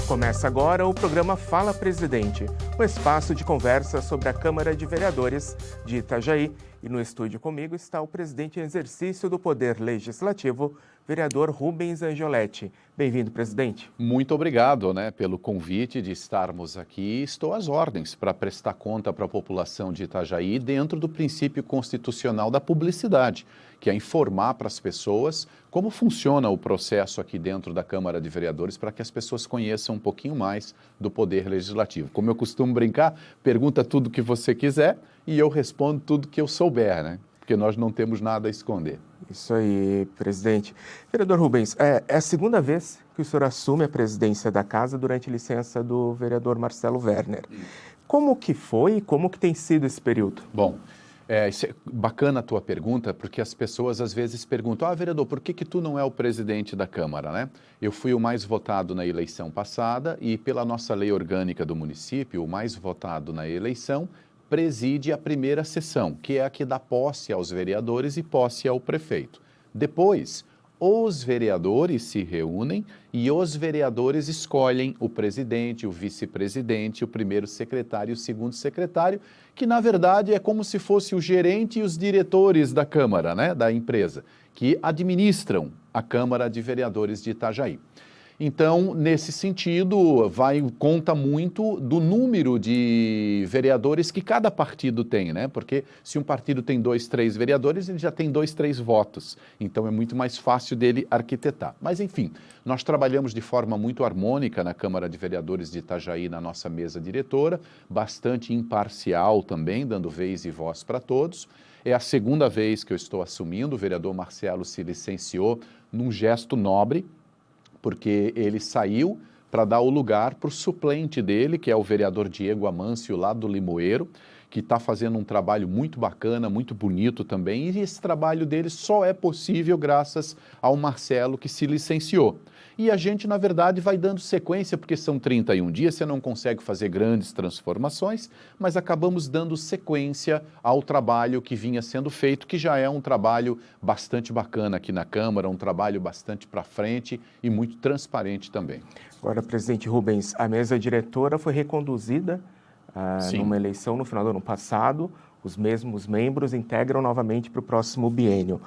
Começa agora o programa Fala Presidente, um espaço de conversa sobre a Câmara de Vereadores de Itajaí. E no estúdio comigo está o presidente em exercício do Poder Legislativo, vereador Rubens Angioletti. Bem-vindo, presidente. Muito obrigado, pelo convite de estarmos aqui. Estou às ordens para prestar conta para a população de Itajaí dentro do princípio constitucional da publicidade, que é informar para as pessoas como funciona o processo aqui dentro da Câmara de Vereadores para que as pessoas conheçam um pouquinho mais do Poder Legislativo. Como eu costumo brincar, pergunta tudo o que você quiser e eu respondo tudo que eu souber, porque nós não temos nada a esconder. Isso aí, presidente. Vereador Rubens, é a segunda vez que o senhor assume a presidência da casa durante licença do vereador Marcelo Werner. Como que foi e como que tem sido esse período? Bom, isso é bacana a tua pergunta, porque as pessoas às vezes perguntam, vereador, por que tu não é o presidente da Câmara, Eu fui o mais votado na eleição passada e pela nossa lei orgânica do município, o mais votado na eleição preside a primeira sessão, que é a que dá posse aos vereadores e posse ao prefeito. Depois, os vereadores se reúnem e os vereadores escolhem o presidente, o vice-presidente, o primeiro secretário e o segundo secretário, que na verdade é como se fosse o gerente e os diretores da Câmara, da empresa, que administram a Câmara de Vereadores de Itajaí. Então, nesse sentido, conta muito do número de vereadores que cada partido tem, Porque se um partido tem 2, 3 vereadores, ele já tem 2, 3 votos. Então, é muito mais fácil dele arquitetar. Mas, enfim, nós trabalhamos de forma muito harmônica na Câmara de Vereadores de Itajaí, na nossa mesa diretora, bastante imparcial também, dando vez e voz para todos. É a segunda vez que eu estou assumindo, o vereador Marcelo se licenciou num gesto nobre, porque ele saiu para dar o lugar para o suplente dele, que é o vereador Diego Amâncio, lá do Limoeiro, que está fazendo um trabalho muito bacana, muito bonito também, e esse trabalho dele só é possível graças ao Marcelo, que se licenciou. E a gente, na verdade, vai dando sequência, porque são 31 dias, você não consegue fazer grandes transformações, mas acabamos dando sequência ao trabalho que vinha sendo feito, que já é um trabalho bastante bacana aqui na Câmara, um trabalho bastante para frente e muito transparente também. Agora, presidente Rubens, a mesa diretora foi reconduzida numa eleição no final do ano passado. Os mesmos membros integram novamente para o próximo biênio.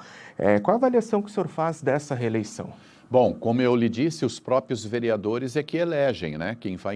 Qual a avaliação que o senhor faz dessa reeleição? Bom, como eu lhe disse, os próprios vereadores é que elegem,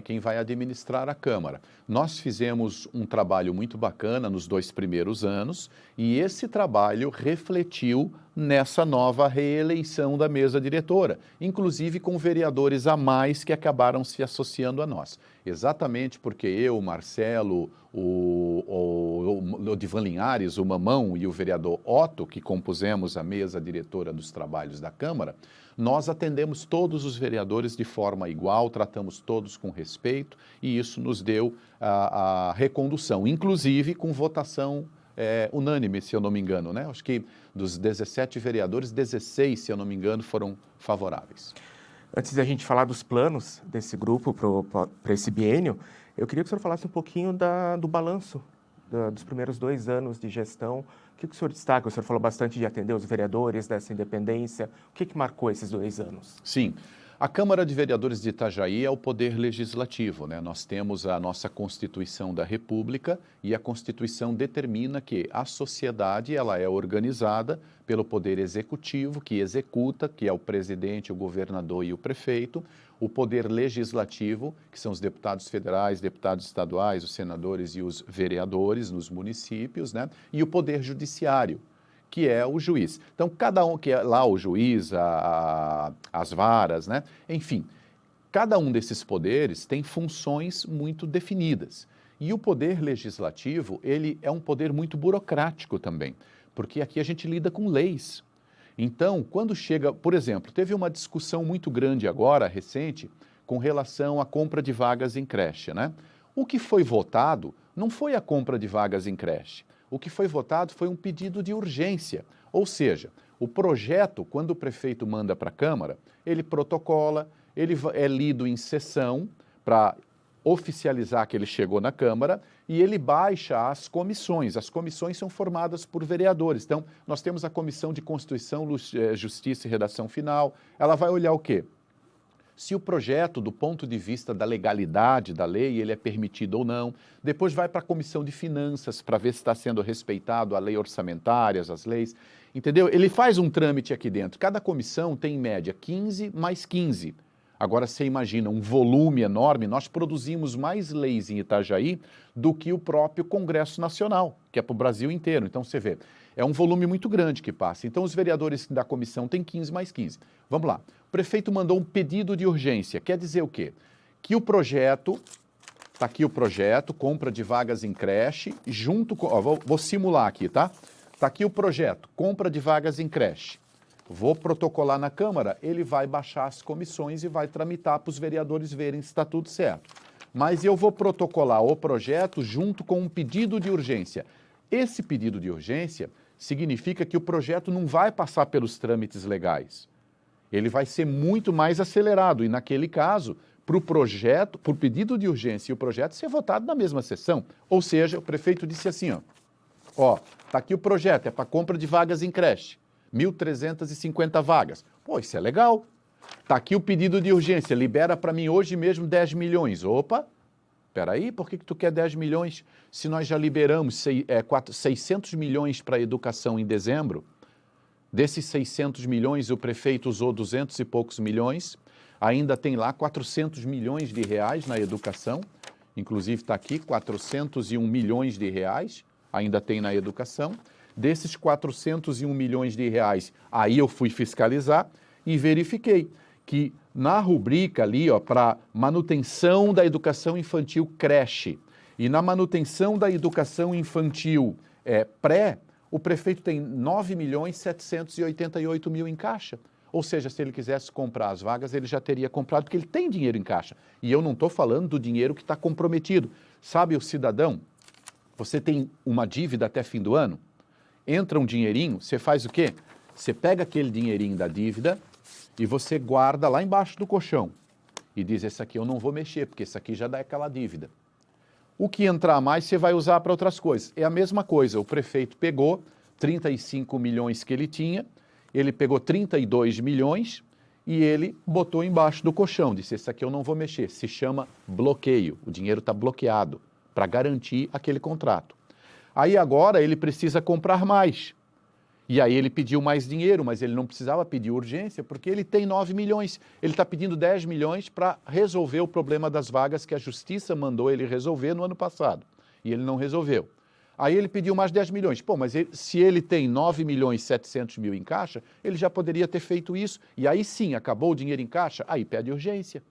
quem vai administrar a Câmara. Nós fizemos um trabalho muito bacana nos 2 primeiros anos e esse trabalho refletiu nessa nova reeleição da mesa diretora, inclusive com vereadores a mais que acabaram se associando a nós. Exatamente porque eu, o Marcelo, o Divan Linhares, o Mamão e o vereador Otto, que compusemos a mesa diretora dos trabalhos da Câmara, nós atendemos todos os vereadores de forma igual, tratamos todos com respeito e isso nos deu a recondução, inclusive com votação unânime, se eu não me engano, Acho que dos 17 vereadores, 16, se eu não me engano, foram favoráveis. Antes da gente falar dos planos desse grupo para esse biênio, eu queria que o senhor falasse um pouquinho do balanço dos primeiros 2 anos de gestão. O que o senhor destaca? O senhor falou bastante de atender os vereadores dessa independência. O que marcou esses 2 anos? Sim. A Câmara de Vereadores de Itajaí é o poder legislativo, Nós temos a nossa Constituição da República e a Constituição determina que a sociedade ela é organizada pelo poder executivo, que executa, que é o presidente, o governador e o prefeito, o poder legislativo, que são os deputados federais, deputados estaduais, os senadores e os vereadores nos municípios, E o poder judiciário, que é o juiz. Então, cada um, que é lá o juiz, as varas, Enfim, cada um desses poderes tem funções muito definidas. E o poder legislativo, ele é um poder muito burocrático também, porque aqui a gente lida com leis. Então, quando chega, por exemplo, teve uma discussão muito grande agora, recente, com relação à compra de vagas em creche, O que foi votado não foi a compra de vagas em creche. O que foi votado foi um pedido de urgência, ou seja, o projeto, quando o prefeito manda para a Câmara, ele protocola, ele é lido em sessão para oficializar que ele chegou na Câmara e ele baixa as comissões. As comissões são formadas por vereadores. Então, nós temos a Comissão de Constituição, Justiça e Redação Final. Ela vai olhar o quê? se o projeto, do ponto de vista da legalidade da lei, ele é permitido ou não. Depois vai para a Comissão de Finanças para ver se está sendo respeitado a lei orçamentária, as leis. Entendeu? Ele faz um trâmite aqui dentro. Cada comissão tem, em média, 15 mais 15. Agora, você imagina um volume enorme, nós produzimos mais leis em Itajaí do que o próprio Congresso Nacional, que é para o Brasil inteiro. Então, você vê, é um volume muito grande que passa. Então, os vereadores da comissão têm 15 mais 15. Vamos lá. O prefeito mandou um pedido de urgência. Quer dizer o quê? Que o projeto, está aqui o projeto, compra de vagas em creche, junto com... Ó, vou simular aqui, tá? Está aqui o projeto, compra de vagas em creche. Vou protocolar na Câmara, ele vai baixar as comissões e vai tramitar para os vereadores verem se está tudo certo. Mas eu vou protocolar o projeto junto com um pedido de urgência. Esse pedido de urgência significa que o projeto não vai passar pelos trâmites legais. Ele vai ser muito mais acelerado e, naquele caso, para o projeto, para o pedido de urgência e o projeto ser votado na mesma sessão. Ou seja, o prefeito disse assim, ó, está aqui o projeto, é para compra de vagas em creche. 1.350 vagas. Pô, isso é legal. Está aqui o pedido de urgência, libera para mim hoje mesmo 10 milhões. Opa, peraí, por que tu quer 10 milhões se nós já liberamos 600 milhões para a educação em dezembro? Desses 600 milhões, o prefeito usou 200 e poucos milhões, ainda tem lá 400 milhões de reais na educação, inclusive está aqui 401 milhões de reais, ainda tem na educação. Desses 401 milhões de reais, aí eu fui fiscalizar e verifiquei que na rubrica ali, para manutenção da educação infantil creche e na manutenção da educação infantil pré, o prefeito tem 9.788.000 em caixa. Ou seja, se ele quisesse comprar as vagas, ele já teria comprado, porque ele tem dinheiro em caixa. E eu não estou falando do dinheiro que está comprometido. Sabe, o cidadão, você tem uma dívida até fim do ano? Entra um dinheirinho, você faz o quê? Você pega aquele dinheirinho da dívida e você guarda lá embaixo do colchão. E diz, esse aqui eu não vou mexer, porque esse aqui já dá aquela dívida. O que entrar mais, você vai usar para outras coisas. É a mesma coisa, o prefeito pegou 35 milhões que ele tinha, ele pegou 32 milhões e ele botou embaixo do colchão. Disse, esse aqui eu não vou mexer. Se chama bloqueio, o dinheiro está bloqueado para garantir aquele contrato. Aí agora ele precisa comprar mais. E aí ele pediu mais dinheiro, mas ele não precisava pedir urgência, porque ele tem 9 milhões. Ele está pedindo 10 milhões para resolver o problema das vagas que a Justiça mandou ele resolver no ano passado. E ele não resolveu. Aí ele pediu mais 10 milhões. Pô, mas se ele tem 9.700.000 em caixa, ele já poderia ter feito isso. E aí sim, acabou o dinheiro em caixa, aí pede urgência.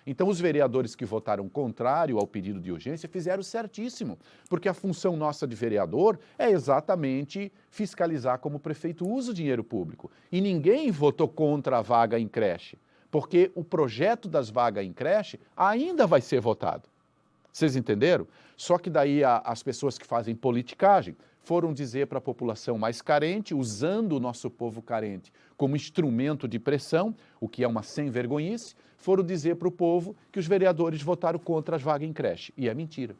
Então, os vereadores que votaram contrário ao pedido de urgência fizeram certíssimo, porque a função nossa de vereador é exatamente fiscalizar como o prefeito usa o dinheiro público. E ninguém votou contra a vaga em creche, porque o projeto das vagas em creche ainda vai ser votado. Vocês entenderam? Só que daí as pessoas que fazem politicagem foram dizer para a população mais carente, usando o nosso povo carente como instrumento de pressão, o que é uma sem-vergonhice, foram dizer para o povo que os vereadores votaram contra as vagas em creche. E é mentira.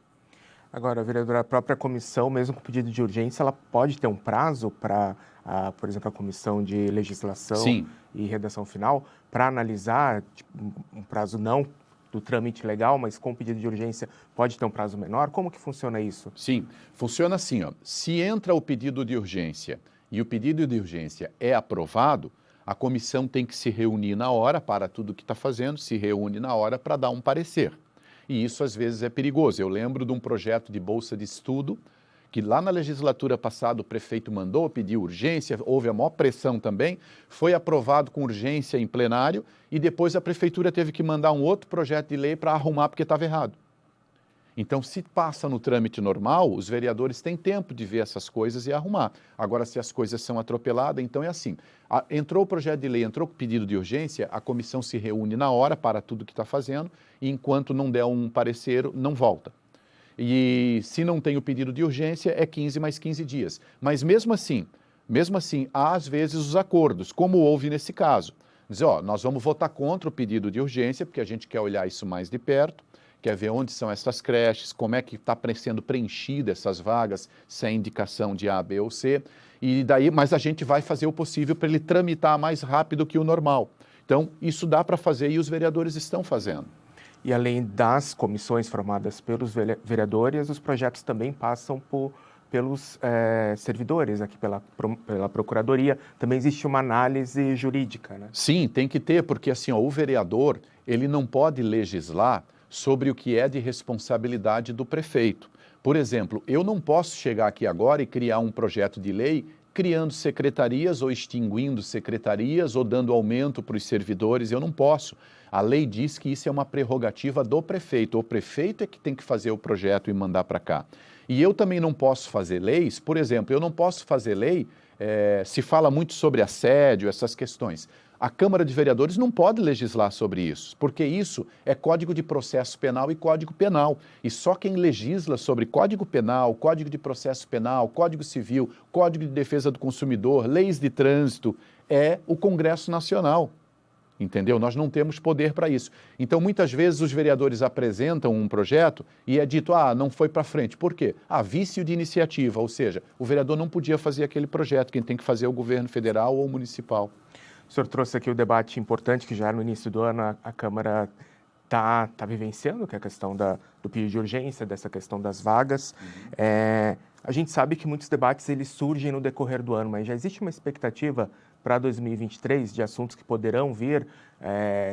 Agora, vereadora, a própria comissão, mesmo com pedido de urgência, ela pode ter um prazo para, por exemplo, a comissão de legislação Sim. e redação final, para analisar, tipo, um prazo não do trâmite legal, mas com pedido de urgência pode ter um prazo menor? Como que funciona isso? Sim, funciona assim, se entra o pedido de urgência e o pedido de urgência é aprovado, a comissão tem que se reunir na hora, para tudo que está fazendo, se reúne na hora para dar um parecer. E isso às vezes é perigoso. Eu lembro de um projeto de bolsa de estudo, que lá na legislatura passada o prefeito mandou pedir urgência, houve a maior pressão também, foi aprovado com urgência em plenário e depois a prefeitura teve que mandar um outro projeto de lei para arrumar porque estava errado. Então, se passa no trâmite normal, os vereadores têm tempo de ver essas coisas e arrumar. Agora, se as coisas são atropeladas, então é assim. Entrou o projeto de lei, entrou o pedido de urgência, a comissão se reúne na hora para tudo que está fazendo e enquanto não der um parecer, não volta. E se não tem o pedido de urgência, é 15 mais 15 dias. Mas mesmo assim, há às vezes os acordos, como houve nesse caso. Dizer, nós vamos votar contra o pedido de urgência, porque a gente quer olhar isso mais de perto, quer ver onde são essas creches, como é que está sendo preenchida essas vagas, se é indicação de A, B ou C, e daí, mas a gente vai fazer o possível para ele tramitar mais rápido que o normal. Então, isso dá para fazer e os vereadores estão fazendo. E além das comissões formadas pelos vereadores, os projetos também passam pelos servidores aqui pela Procuradoria. Também existe uma análise jurídica, né? Sim, tem que ter, porque assim, ó, o vereador, ele não pode legislar sobre o que é de responsabilidade do prefeito. Por exemplo, eu não posso chegar aqui agora e criar um projeto de lei criando secretarias ou extinguindo secretarias ou dando aumento para os servidores, eu não posso. A lei diz que isso é uma prerrogativa do prefeito. O prefeito é que tem que fazer o projeto e mandar para cá. E eu também não posso fazer leis, por exemplo, eu não posso fazer lei, se fala muito sobre assédio, essas questões. A Câmara de Vereadores não pode legislar sobre isso, porque isso é Código de Processo Penal e Código Penal. E só quem legisla sobre Código Penal, Código de Processo Penal, Código Civil, Código de Defesa do Consumidor, leis de trânsito, é o Congresso Nacional. Entendeu? Nós não temos poder para isso. Então, muitas vezes, os vereadores apresentam um projeto e é dito, não foi para frente. Por quê? Vício de iniciativa, ou seja, o vereador não podia fazer aquele projeto, quem tem que fazer é o governo federal ou municipal. O senhor trouxe aqui o debate importante que já no início do ano a Câmara está vivenciando, que é a questão do pedido de urgência, dessa questão das vagas. A gente sabe que muitos debates eles surgem no decorrer do ano, mas já existe uma expectativa para 2023 de assuntos que poderão vir,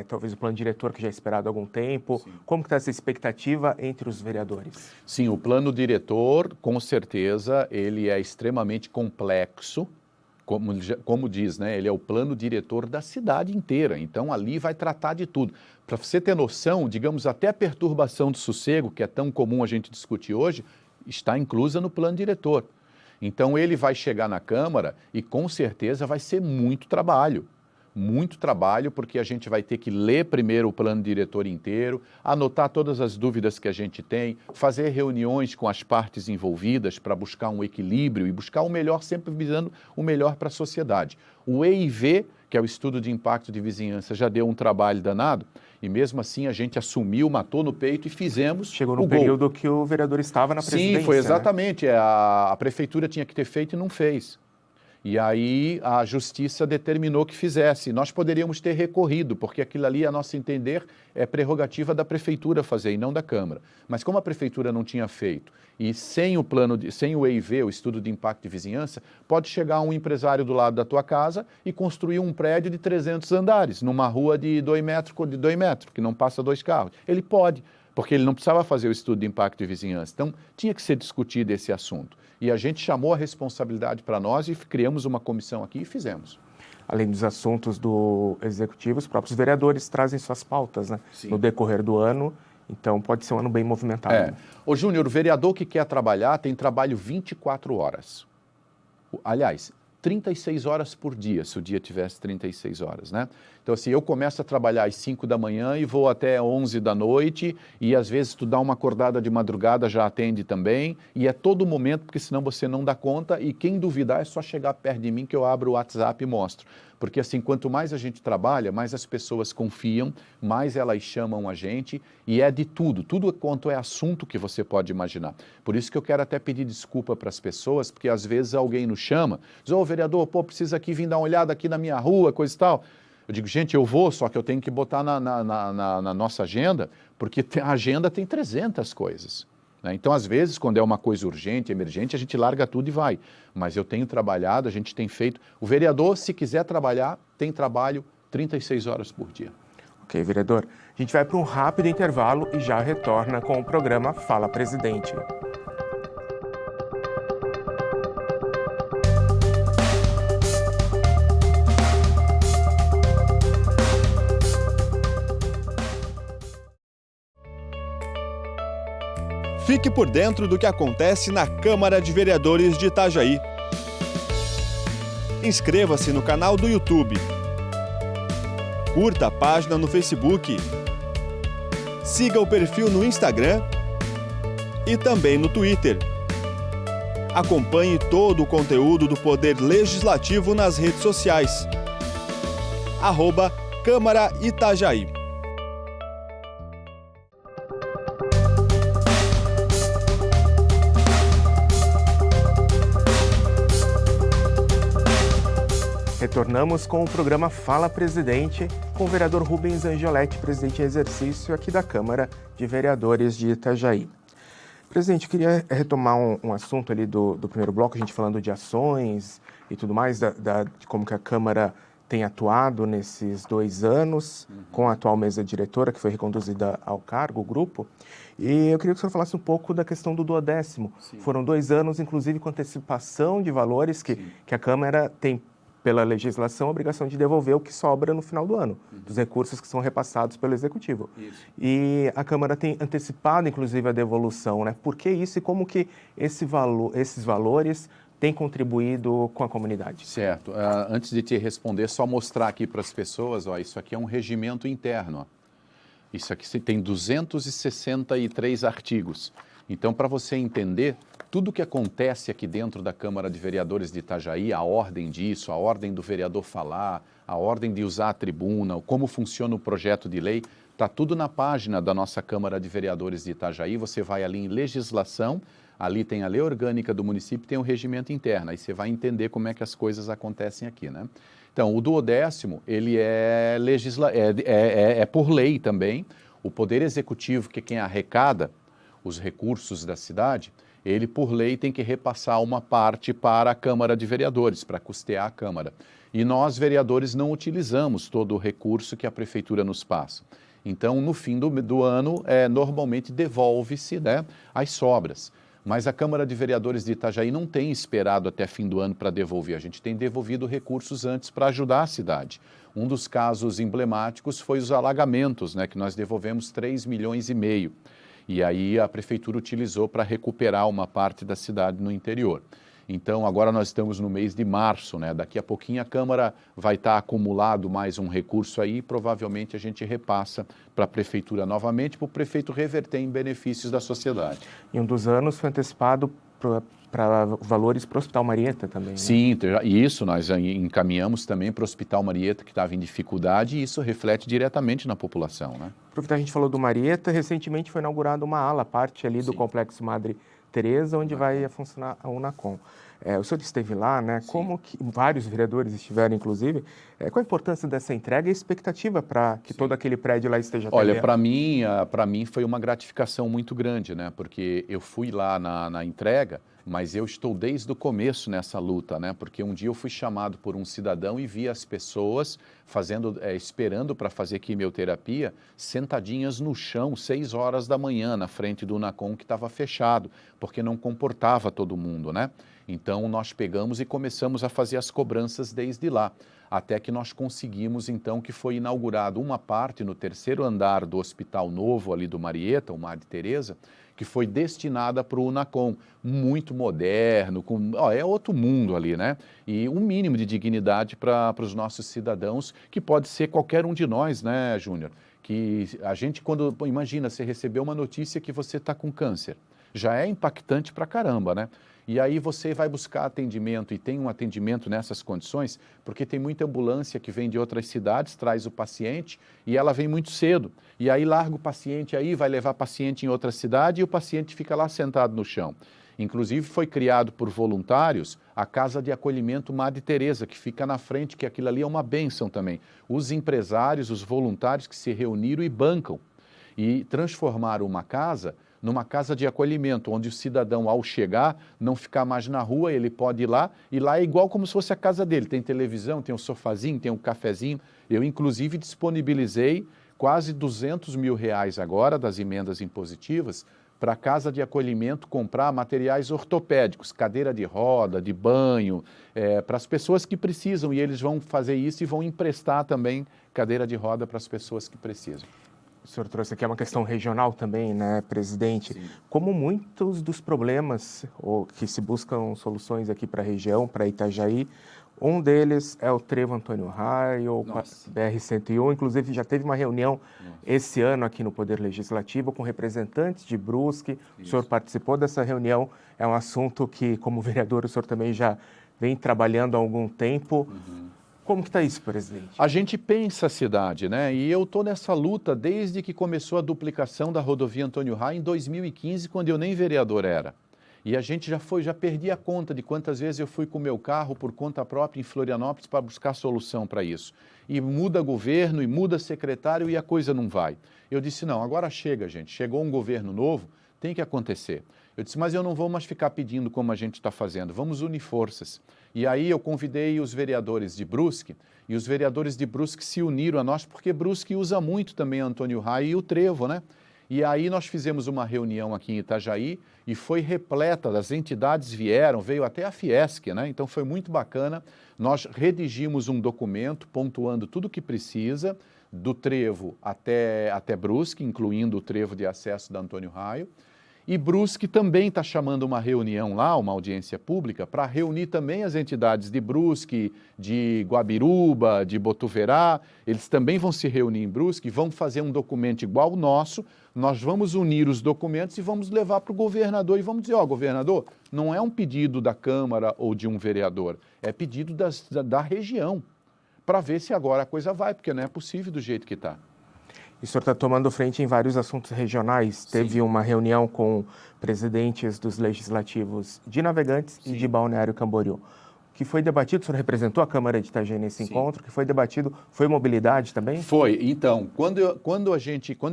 talvez o plano diretor que já é esperado há algum tempo. Sim. Como que está essa expectativa entre os vereadores? Sim, o plano diretor, com certeza, ele é extremamente complexo. Como diz, né? Ele é o plano diretor da cidade inteira, então ali vai tratar de tudo. Para você ter noção, digamos, até a perturbação do sossego, que é tão comum a gente discutir hoje, está inclusa no plano diretor. Então ele vai chegar na Câmara e com certeza vai ser muito trabalho, porque a gente vai ter que ler primeiro o plano diretor inteiro, anotar todas as dúvidas que a gente tem, fazer reuniões com as partes envolvidas para buscar um equilíbrio e buscar o melhor, sempre visando o melhor para a sociedade. O EIV, que é o Estudo de Impacto de Vizinhança, já deu um trabalho danado e mesmo assim a gente assumiu, matou no peito e fizemos. Chegou no período que o vereador estava na presidência. Sim, foi exatamente. Né? A prefeitura tinha que ter feito e não fez. E aí a justiça determinou que fizesse. Nós poderíamos ter recorrido, porque aquilo ali, a nosso entender, é prerrogativa da prefeitura fazer e não da Câmara. Mas como a prefeitura não tinha feito, e sem o EIV, o Estudo de Impacto de Vizinhança, pode chegar um empresário do lado da tua casa e construir um prédio de 300 andares, numa rua de 2 metros, que não passa 2 carros. Ele pode, porque ele não precisava fazer o Estudo de Impacto de Vizinhança. Então, tinha que ser discutido esse assunto. E a gente chamou a responsabilidade para nós e criamos uma comissão aqui e fizemos. Além dos assuntos do Executivo, os próprios vereadores trazem suas pautas, né? No decorrer do ano, então pode ser um ano bem movimentado. Ô Júnior, o vereador que quer trabalhar tem trabalho 24 horas. Aliás, 36 horas por dia, se o dia tivesse 36 horas, né? Então, assim, eu começo a trabalhar às 5 da manhã e vou até 11 da noite e, às vezes, tu dá uma acordada de madrugada, já atende também, e é todo momento, porque senão você não dá conta, e quem duvidar é só chegar perto de mim que eu abro o WhatsApp e mostro. Porque, assim, quanto mais a gente trabalha, mais as pessoas confiam, mais elas chamam a gente, e é de tudo quanto é assunto que você pode imaginar. Por isso que eu quero até pedir desculpa para as pessoas, porque às vezes alguém nos chama, diz, vereador, precisa aqui vir dar uma olhada aqui na minha rua, coisa e tal. Eu digo, gente, eu vou, só que eu tenho que botar na nossa agenda, porque a agenda tem 300 coisas. Né? Então, às vezes, quando é uma coisa urgente, emergente, a gente larga tudo e vai. Mas eu tenho trabalhado, a gente tem feito. O vereador, se quiser trabalhar, tem trabalho 36 horas por dia. Ok, vereador. A gente vai para um rápido intervalo e já retorna com o programa Fala Presidente. Fique por dentro do que acontece na Câmara de Vereadores de Itajaí. Inscreva-se no canal do YouTube. Curta a página no Facebook. Siga o perfil no Instagram e também no Twitter. Acompanhe todo o conteúdo do Poder Legislativo nas redes sociais. @Câmara Itajaí. Retornamos com o programa Fala Presidente, com o vereador Rubens Angioletti, presidente em exercício aqui da Câmara de Vereadores de Itajaí. Presidente, eu queria retomar um assunto ali do primeiro bloco, a gente falando de ações e tudo mais, de como que a Câmara tem atuado nesses 2 anos, com a atual mesa diretora, que foi reconduzida ao cargo, o grupo. E eu queria que o senhor falasse um pouco da questão do 12º. Sim. Foram 2 anos, inclusive, com antecipação de valores que a Câmara tem, pela legislação, a obrigação de devolver o que sobra no final do ano, dos recursos que são repassados pelo Executivo. Isso. E a Câmara tem antecipado, inclusive, a devolução, né? Por que isso e como que esses valores têm contribuído com a comunidade? Certo. Antes de te responder, só mostrar aqui para as pessoas, isso aqui é um regimento interno. Isso aqui tem 263 artigos. Então, para você entender tudo o que acontece aqui dentro da Câmara de Vereadores de Itajaí, a ordem disso, a ordem do vereador falar, a ordem de usar a tribuna, como funciona o projeto de lei, está tudo na página da nossa Câmara de Vereadores de Itajaí. Você vai ali em legislação, ali tem a lei orgânica do município, tem o regimento interno, aí você vai entender como é que as coisas acontecem aqui, né? Então, o 12º, ele é por lei também. O Poder Executivo, que é quem arrecada os recursos da cidade, ele, por lei, tem que repassar uma parte para a Câmara de Vereadores, para custear a Câmara. E nós, vereadores, não utilizamos todo o recurso que a Prefeitura nos passa. Então, no fim do ano, normalmente devolve-se, né, as sobras. Mas a Câmara de Vereadores de Itajaí não tem esperado até fim do ano para devolver. A gente tem devolvido recursos antes para ajudar a cidade. Um dos casos emblemáticos foi os alagamentos, né, que nós devolvemos 3,5 milhões. E aí a Prefeitura utilizou para recuperar uma parte da cidade no interior. Então, agora nós estamos no mês de março, né? Daqui a pouquinho a Câmara vai estar acumulado mais um recurso aí e provavelmente a gente repassa para a Prefeitura novamente, para o prefeito reverter em benefícios da sociedade. Em um dos anos foi antecipado para valores para o Hospital Marieta também, né? Sim, isso nós encaminhamos também para o Hospital Marieta, que estava em dificuldade, e isso reflete diretamente na população, né? Aproveitar, a gente falou do Marieta, recentemente foi inaugurada uma ala, parte ali do Complexo Madre Teresa, onde vai funcionar a Unacom. O senhor esteve lá, né? Sim. Como que vários vereadores estiveram, inclusive, qual a importância dessa entrega e a expectativa para que todo aquele prédio lá esteja atendendo? Olha, para mim foi uma gratificação muito grande, né? Porque eu fui lá na entrega, mas eu estou desde o começo nessa luta, né? Porque um dia eu fui chamado por um cidadão e vi as pessoas esperando para fazer quimioterapia, sentadinhas no chão, 6 horas da manhã, na frente do Unacom, que estava fechado, porque não comportava todo mundo, né? Então, nós pegamos e começamos a fazer as cobranças desde lá, até que nós conseguimos, então, que foi inaugurado uma parte no 3º andar do Hospital Novo, ali do Marieta, o Madre Teresa, que foi destinada para o Unacom, muito moderno, é outro mundo ali, né? E um mínimo de dignidade para os nossos cidadãos, que pode ser qualquer um de nós, né, Júnior? Que a gente, imagina, você recebeu uma notícia que você está com câncer, já é impactante pra caramba, né? E aí você vai buscar atendimento e tem um atendimento nessas condições, porque tem muita ambulância que vem de outras cidades, traz o paciente e ela vem muito cedo. E aí larga o paciente aí, vai levar paciente em outra cidade e o paciente fica lá sentado no chão. Inclusive foi criado por voluntários a Casa de Acolhimento Madre Teresa, que fica na frente, que aquilo ali é uma bênção também. Os empresários, os voluntários que se reuniram e bancam e transformaram uma casa numa casa de acolhimento, onde o cidadão, ao chegar, não ficar mais na rua, ele pode ir lá, e lá é igual como se fosse a casa dele. Tem televisão, tem um sofazinho, tem um cafezinho. Eu, inclusive, disponibilizei quase R$200 mil agora, das emendas impositivas, para a casa de acolhimento comprar materiais ortopédicos, cadeira de roda, de banho, para as pessoas que precisam, e eles vão fazer isso e vão emprestar também cadeira de roda para as pessoas que precisam. O senhor trouxe aqui uma questão regional também, né, presidente? Sim. Como muitos dos problemas que se buscam soluções aqui para a região, para Itajaí, um deles é o Trevo Antônio Raio, o BR-101, inclusive já teve uma reunião esse ano aqui no Poder Legislativo com representantes de Brusque. Isso. O senhor participou dessa reunião, é um assunto que, como vereador, o senhor também já vem trabalhando há algum tempo. Como que está isso, presidente? A gente pensa a cidade, né? E eu estou nessa luta desde que começou a duplicação da rodovia Antônio Raio em 2015, quando eu nem vereador era. E a gente já perdi a conta de quantas vezes eu fui com o meu carro por conta própria em Florianópolis para buscar solução para isso. E muda governo, e muda secretário e a coisa não vai. Eu disse, não, agora chega, gente. Chegou um governo novo, tem que acontecer. Eu disse, mas eu não vou mais ficar pedindo como a gente está fazendo, vamos unir forças. E aí eu convidei os vereadores de Brusque, e os vereadores de Brusque se uniram a nós, porque Brusque usa muito também Antônio Raio e o Trevo, né? E aí nós fizemos uma reunião aqui em Itajaí e foi repleta, as entidades vieram, veio até a Fiesc, né? Então foi muito bacana. Nós redigimos um documento pontuando tudo o que precisa, do Trevo até Brusque, incluindo o trevo de acesso da Antônio Raio. E Brusque também está chamando uma reunião lá, uma audiência pública, para reunir também as entidades de Brusque, de Guabiruba, de Botuverá. Eles também vão se reunir em Brusque, vão fazer um documento igual o nosso. Nós vamos unir os documentos e vamos levar para o governador e vamos dizer, ó, governador, não é um pedido da Câmara ou de um vereador, é pedido da região, para ver se agora a coisa vai, porque não é possível do jeito que está. E o senhor está tomando frente em vários assuntos regionais. Sim. Teve uma reunião com presidentes dos legislativos de Navegantes Sim. e de Balneário Camboriú. O que foi debatido, o senhor representou a Câmara de Itajaí nesse Sim. encontro, o que foi debatido foi mobilidade também? Foi. Então, quando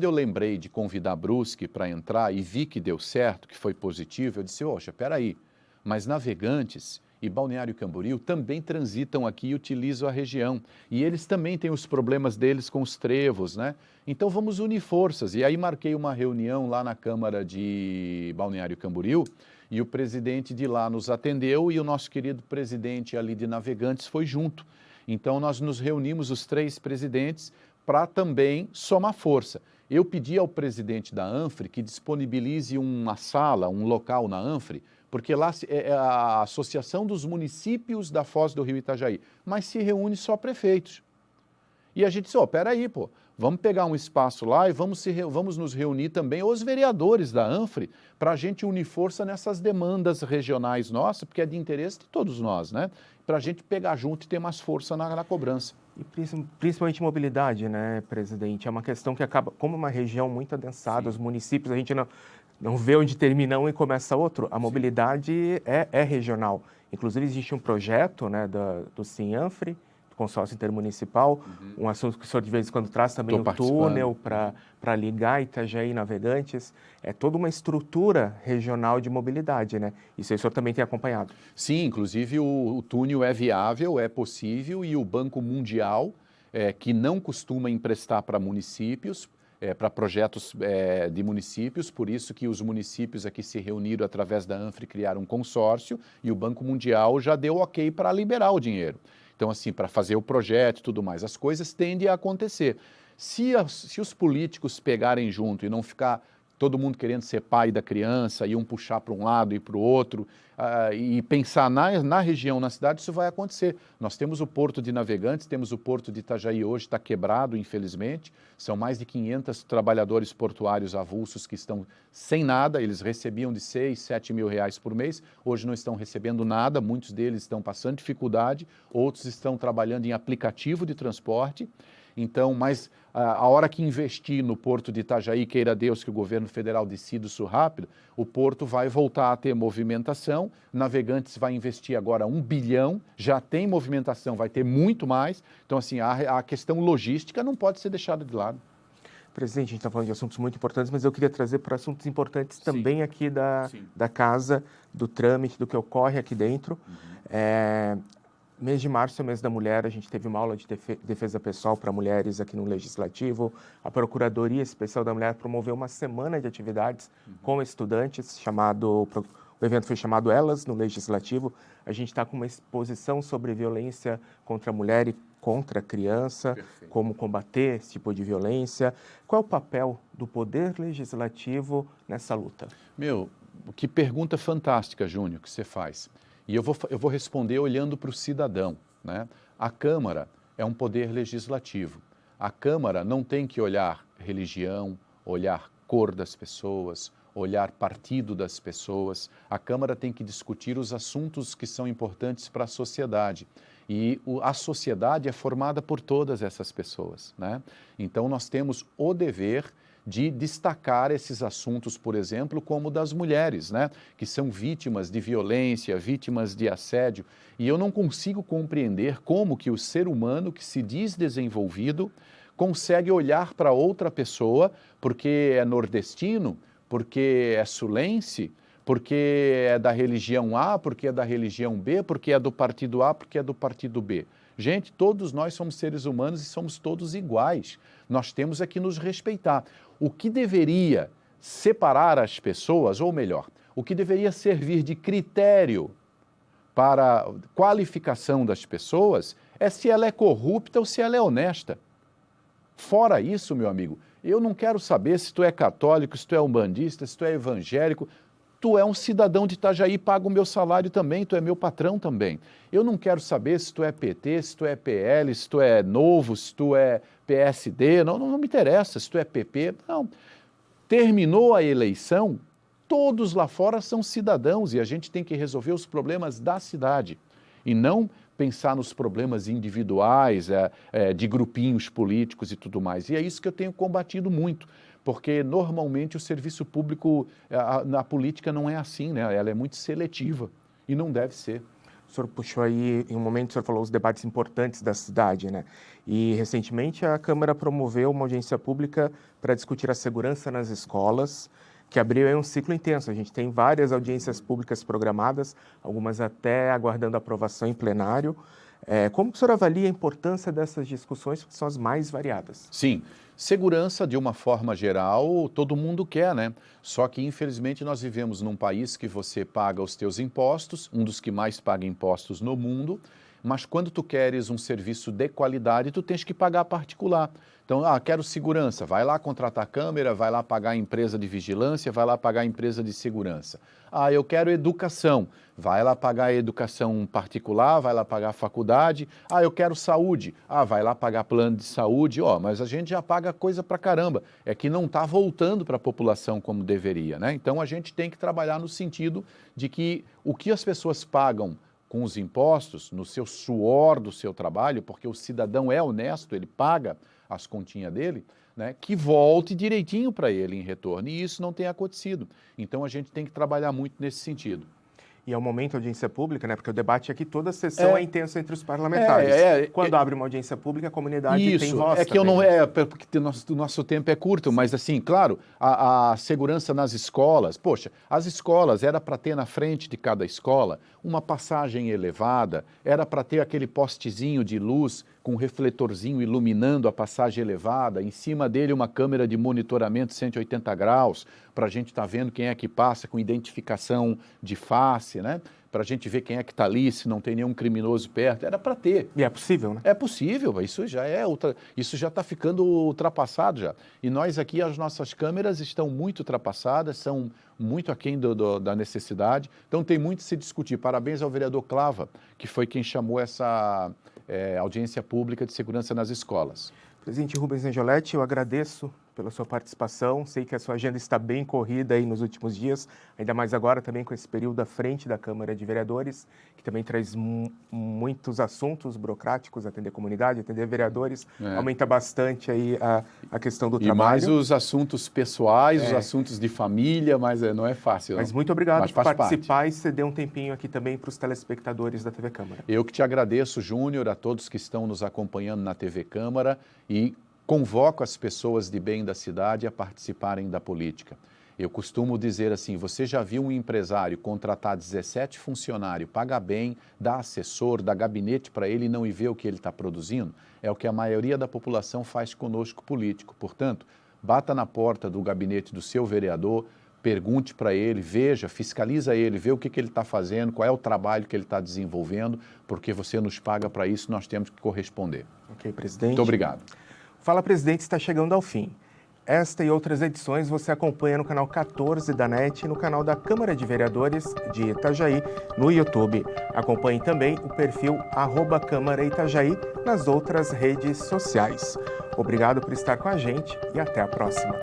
eu lembrei de convidar Brusque para entrar e vi que deu certo, que foi positivo, eu disse, oxa, peraí, mas Navegantes e Balneário Camboriú também transitam aqui e utilizam a região. E eles também têm os problemas deles com os trevos, né? Então vamos unir forças. E aí marquei uma reunião lá na Câmara de Balneário Camboriú e o presidente de lá nos atendeu e o nosso querido presidente ali de Navegantes foi junto. Então nós nos reunimos, os 3 presidentes, para também somar força. Eu pedi ao presidente da ANFRE que disponibilize uma sala, um local na ANFRE, porque lá é a Associação dos Municípios da Foz do Rio Itajaí, mas se reúne só prefeitos. E a gente disse, peraí, vamos pegar um espaço lá e vamos nos reunir também os vereadores da ANFRE para a gente unir força nessas demandas regionais nossas, porque é de interesse de todos nós, né? Para a gente pegar junto e ter mais força na cobrança. E principalmente mobilidade, né, presidente? É uma questão que acaba, como uma região muito adensada, Sim. os municípios, a gente não vê onde termina um e começa outro. A mobilidade é regional. Inclusive, existe um projeto, né, do SINANFRE, do Consórcio Intermunicipal, um assunto que o senhor de vez em quando traz também, o túnel para ligar Itajaí e Navegantes. É toda uma estrutura regional de mobilidade, né? Isso aí o senhor também tem acompanhado. Sim, inclusive o túnel é viável, é possível, e o Banco Mundial, que não costuma emprestar para municípios, para projetos de municípios, por isso que os municípios aqui se reuniram através da ANFRE, criaram um consórcio, e o Banco Mundial já deu ok para liberar o dinheiro. Então, assim, para fazer o projeto e tudo mais, as coisas tendem a acontecer. Se os políticos pegarem junto e não ficar todo mundo querendo ser pai da criança, e um puxar para um lado e para o outro, e pensar na região, na cidade, isso vai acontecer. Nós temos o Porto de Navegantes, temos o Porto de Itajaí hoje, está quebrado, infelizmente. São mais de 500 trabalhadores portuários avulsos que estão sem nada, eles recebiam de 6, 7 mil reais por mês, hoje não estão recebendo nada, muitos deles estão passando dificuldade, outros estão trabalhando em aplicativo de transporte. Então, mas a hora que investir no Porto de Itajaí, queira Deus que o governo federal decida isso rápido, o Porto vai voltar a ter movimentação, Navegantes vai investir agora 1 bilhão, já tem movimentação, vai ter muito mais. Então, assim, a questão logística não pode ser deixada de lado. Presidente, a gente está falando de assuntos muito importantes, mas eu queria trazer para assuntos importantes também aqui da casa, do trâmite, do que ocorre aqui dentro. Mês de março é o mês da mulher, a gente teve uma aula de defesa pessoal para mulheres aqui no Legislativo. A Procuradoria Especial da Mulher promoveu uma semana de atividades com estudantes, o evento foi chamado Elas no Legislativo. A gente está com uma exposição sobre violência contra a mulher e contra a criança, Perfeito. Como combater esse tipo de violência. Qual é o papel do Poder Legislativo nessa luta? Que pergunta fantástica, Júnior, que você faz. E eu vou responder olhando para o cidadão, né? A Câmara é um poder legislativo. A Câmara não tem que olhar religião, olhar cor das pessoas, olhar partido das pessoas. A Câmara tem que discutir os assuntos que são importantes para a sociedade. E a sociedade é formada por todas essas pessoas, né? Então nós temos o dever de destacar esses assuntos, por exemplo, como das mulheres, né? Que são vítimas de violência, vítimas de assédio. E eu não consigo compreender como que o ser humano que se diz desenvolvido consegue olhar para outra pessoa porque é nordestino, porque é sulense, porque é da religião A, porque é da religião B, porque é do partido A, porque é do partido B. Gente, todos nós somos seres humanos e somos todos iguais. Nós temos é que nos respeitar. O que deveria separar as pessoas, ou melhor, o que deveria servir de critério para qualificação das pessoas é se ela é corrupta ou se ela é honesta. Fora isso, meu amigo, eu não quero saber se tu é católico, se tu é umbandista, se tu é evangélico. Tu é um cidadão de Itajaí, paga o meu salário também, tu é meu patrão também. Eu não quero saber se tu é PT, se tu é PL, se tu é Novo, se tu é PSD, não me interessa, se tu é PP, não. Terminou a eleição, todos lá fora são cidadãos e a gente tem que resolver os problemas da cidade e não pensar nos problemas individuais, de grupinhos políticos e tudo mais. E é isso que eu tenho combatido muito. Porque normalmente o serviço público, na política não é assim, né? Ela é muito seletiva e não deve ser. O senhor puxou aí, em um momento o senhor falou os debates importantes da cidade, né? E recentemente a Câmara promoveu uma audiência pública para discutir a segurança nas escolas, que abriu aí um ciclo intenso. A gente tem várias audiências públicas programadas, algumas até aguardando aprovação em plenário. Como que o senhor avalia a importância dessas discussões, que são as mais variadas? Sim, segurança de uma forma geral todo mundo quer, né? Só que infelizmente nós vivemos num país que você paga os teus impostos, um dos que mais paga impostos no mundo, mas quando tu queres um serviço de qualidade, tu tens que pagar particular. Então, quero segurança, vai lá contratar câmera, vai lá pagar a empresa de vigilância, vai lá pagar a empresa de segurança. Eu quero educação, vai lá pagar a educação particular, vai lá pagar a faculdade. Eu quero saúde, vai lá pagar plano de saúde. Mas a gente já paga coisa pra caramba, é que não está voltando para a população como deveria, né? Então, a gente tem que trabalhar no sentido de que o que as pessoas pagam com os impostos, no seu suor do seu trabalho, porque o cidadão é honesto, ele paga as continhas dele, né, que volte direitinho para ele em retorno. E isso não tem acontecido. Então, a gente tem que trabalhar muito nesse sentido. E é um momento de audiência pública, né? Porque o debate aqui, toda a sessão é intensa entre os parlamentares. Quando abre uma audiência pública, a comunidade tem voz. Que também. Porque o nosso tempo é curto, mas assim, claro, a segurança nas escolas, poxa, as escolas era para ter na frente de cada escola uma passagem elevada, era para ter aquele postezinho de luz com um refletorzinho iluminando a passagem elevada, em cima dele uma câmera de monitoramento 180 graus, para a gente estar vendo quem é que passa com identificação de face, né? Para a gente ver quem é que está ali, se não tem nenhum criminoso perto. Era para ter. E é possível, né? É possível, isso já está ficando ultrapassado já. E nós aqui, as nossas câmeras estão muito ultrapassadas, são muito aquém da necessidade. Então tem muito a se discutir. Parabéns ao vereador Clava, que foi quem chamou essa audiência pública de segurança nas escolas. Presidente Rubens Angioletti, eu agradeço pela sua participação. Sei que a sua agenda está bem corrida aí nos últimos dias, ainda mais agora também com esse período à frente da Câmara de Vereadores, que também traz muitos assuntos burocráticos, atender comunidade, atender vereadores, aumenta bastante aí a questão do trabalho. E mais os assuntos pessoais, os assuntos de família, mas não é fácil. Mas muito obrigado por participar e ceder um tempinho aqui também para os telespectadores da TV Câmara. Eu que te agradeço, Júnior, a todos que estão nos acompanhando na TV Câmara e convoco as pessoas de bem da cidade a participarem da política. Eu costumo dizer assim, você já viu um empresário contratar 17 funcionários, pagar bem, dar assessor, dar gabinete para ele e não ir ver o que ele está produzindo? É o que a maioria da população faz conosco político. Portanto, bata na porta do gabinete do seu vereador, pergunte para ele, veja, fiscaliza ele, vê o que ele está fazendo, qual é o trabalho que ele está desenvolvendo, porque você nos paga para isso, nós temos que corresponder. Ok, presidente. Muito obrigado. Fala Presidente está chegando ao fim. Esta e outras edições você acompanha no canal 14 da NET e no canal da Câmara de Vereadores de Itajaí no YouTube. Acompanhe também o perfil @Câmara Itajaí nas outras redes sociais. Obrigado por estar com a gente e até a próxima.